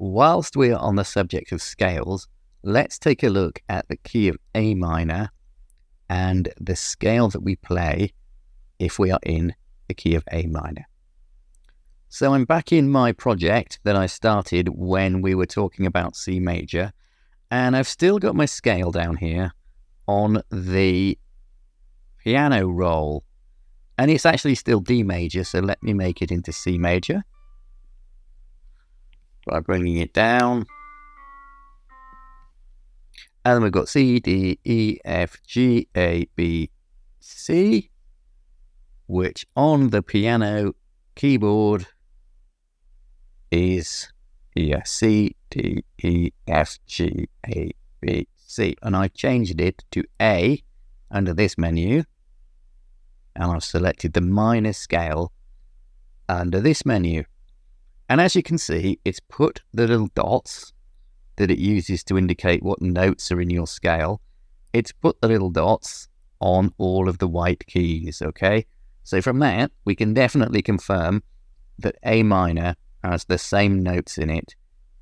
Whilst we're on the subject of scales, let's take a look at the key of A minor and the scale that we play if we are in the key of A minor. So I'm back in my project that I started when we were talking about C major, and I've still got my scale down here on the piano roll, and it's actually still D major, so let me make it into C major by bringing it down. And then we've got C, D, E, F, G, A, B, C, which on the piano keyboard is here, C, D, E, F, G, A, B, C. And I changed it to A under this menu, and I've selected the minor scale under this menu. And as you can see, it's put the little dots that it uses to indicate what notes are in your scale. It's put the little dots on all of the white keys, okay? So from that, we can definitely confirm that A minor has the same notes in it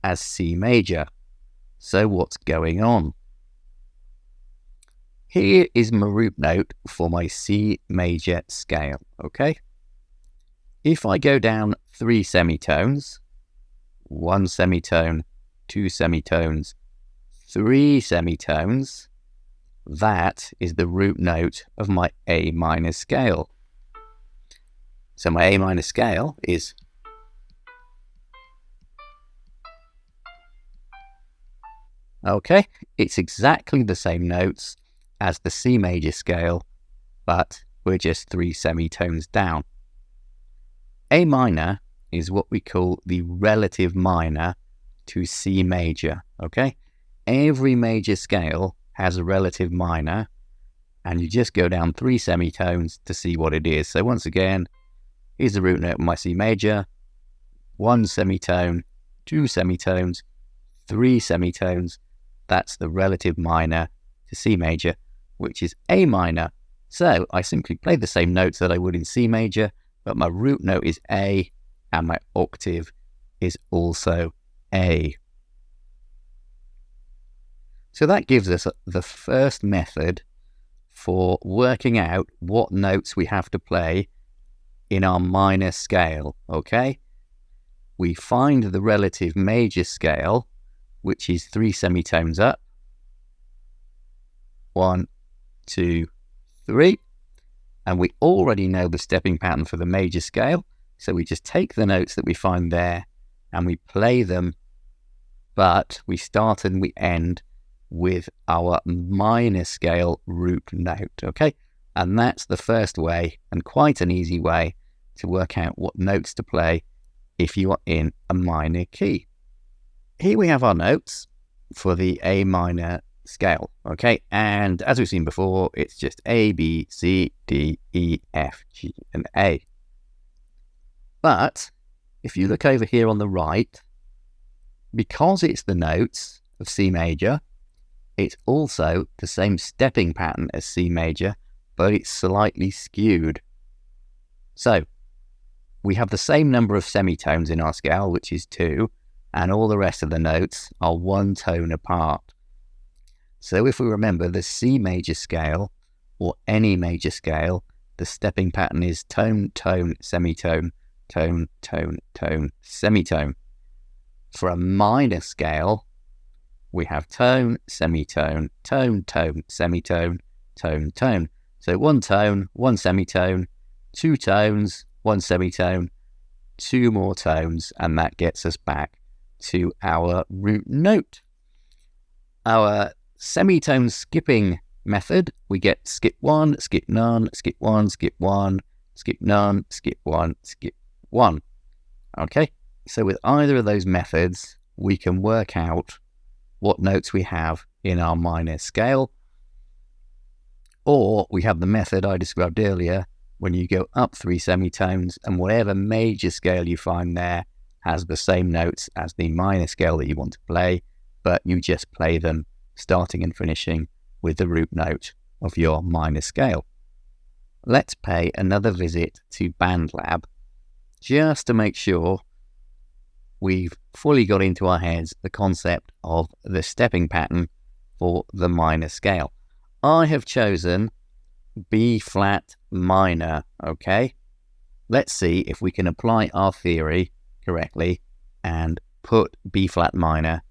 as C major. So what's going on? Here is my root note for my C major scale, okay? If I go down 3 semitones, 1 semitone, 2 semitones, 3 semitones, that is the root note of my A minor scale. So my A minor scale is okay, it's exactly the same notes as the C major scale, but we're just 3 semitones down. A minor is what we call the relative minor to C major, okay? Every major scale has a relative minor, and you just go down 3 semitones to see what it is. So once again, here's the root note of my C major, 1 semitone, 2 semitones, 3 semitones. That's the relative minor to C major, which is A minor. So I simply play the same notes that I would in C major, but my root note is A, and my octave is also A. So that gives us the first method for working out what notes we have to play in our minor scale, okay? We find the relative major scale, which is 3 semitones up. 1, 2, 3. And we already know the stepping pattern for the major scale, so we just take the notes that we find there and we play them, but we start and we end with our minor scale root note, okay? And that's the first way, and quite an easy way, to work out what notes to play if you are in a minor key. Here we have our notes for the A minor scale, okay? And as we've seen before, it's just A, B, C, D, E, F, G, and A. But if you look over here on the right, because it's the notes of C major, it's also the same stepping pattern as C major, but it's slightly skewed. So we have the same number of semitones in our scale, which is 2, and all the rest of the notes are 1 tone apart. So if we remember the C major scale, or any major scale, the stepping pattern is tone, tone, semitone, tone, tone, tone, semitone. For a minor scale, we have tone, semitone, tone, tone, semitone, tone, tone. So 1 tone, 1 semitone, 2 tones, 1 semitone, 2 more tones, and that gets us back to our root note. Our semitone skipping method, we get skip 1, skip none, skip 1, skip 1, skip none, skip 1, skip 1. Okay, so with either of those methods, we can work out what notes we have in our minor scale. Or we have the method I described earlier, when you go up 3 semitones, and whatever major scale you find there has the same notes as the minor scale that you want to play, but you just play them starting and finishing with the root note of your minor scale. Let's pay another visit to BandLab just to make sure we've fully got into our heads the concept of the stepping pattern for the minor scale. I have chosen B flat minor, okay? Let's see if we can apply our theory correctly and put B flat minor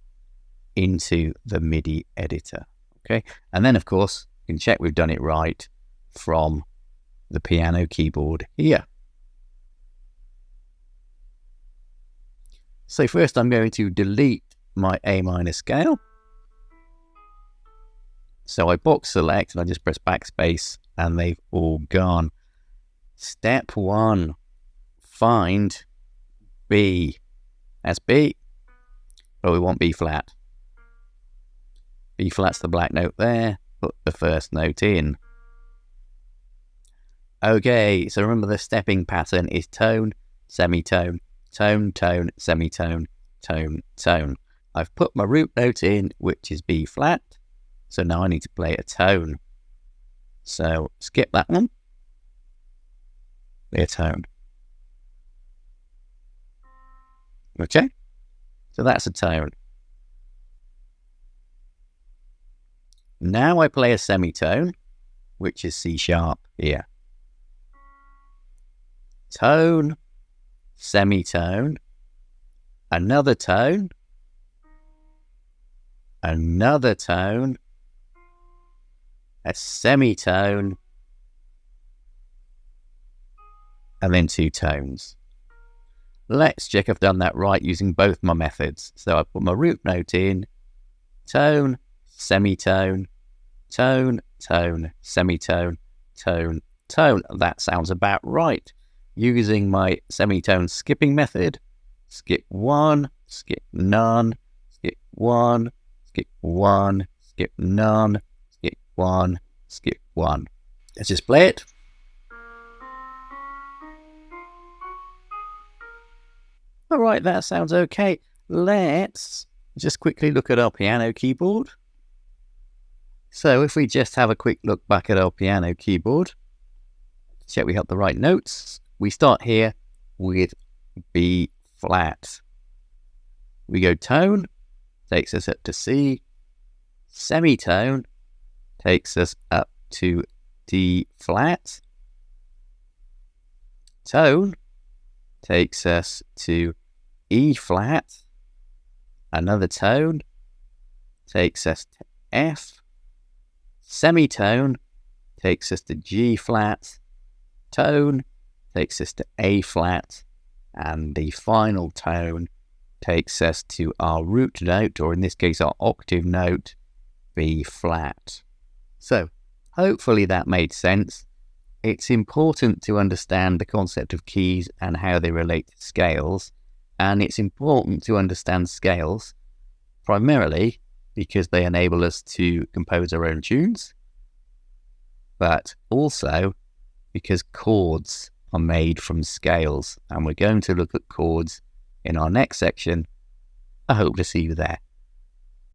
into the MIDI editor, okay? And then, of course, you can check we've done it right from the piano keyboard here. So first I'm going to delete my A minor scale. So I box select and I just press backspace and they've all gone. Step 1, find B. That's B, but we want B flat. B flat's the black note there, put the first note in. Okay, so remember the stepping pattern is tone, semitone, tone, tone, semitone, tone, tone. I've put my root note in, which is B flat, so now I need to play a tone. So skip that one, play a tone. Okay, so that's a tone. Now I play a semitone, which is C sharp here. Tone, semitone, another tone, another tone, a semitone, and then 2 tones. Let's check I've done that right using both my methods. So I put my root note in, tone, semitone, tone, tone, semitone, tone, tone. That sounds about right. Using my semitone skipping method, skip 1, skip none, skip 1, skip 1, skip none, skip 1, skip 1. Let's just play it. All right, that sounds okay. Let's just quickly look at our piano keyboard. So if we just have a quick look back at our piano keyboard, check we have the right notes. We start here with B flat. We go tone, takes us up to C. Semitone takes us up to D flat. Tone takes us to E flat. Another tone takes us to F. Semitone takes us to G flat. Tone takes us to A flat. And the final tone takes us to our root note, or in this case our octave note, B flat. So hopefully that made sense. It's important to understand the concept of keys and how they relate to scales, and it's important to understand scales primarily because they enable us to compose our own tunes, but also because chords are made from scales, and we're going to look at chords in our next section. I hope to see you there.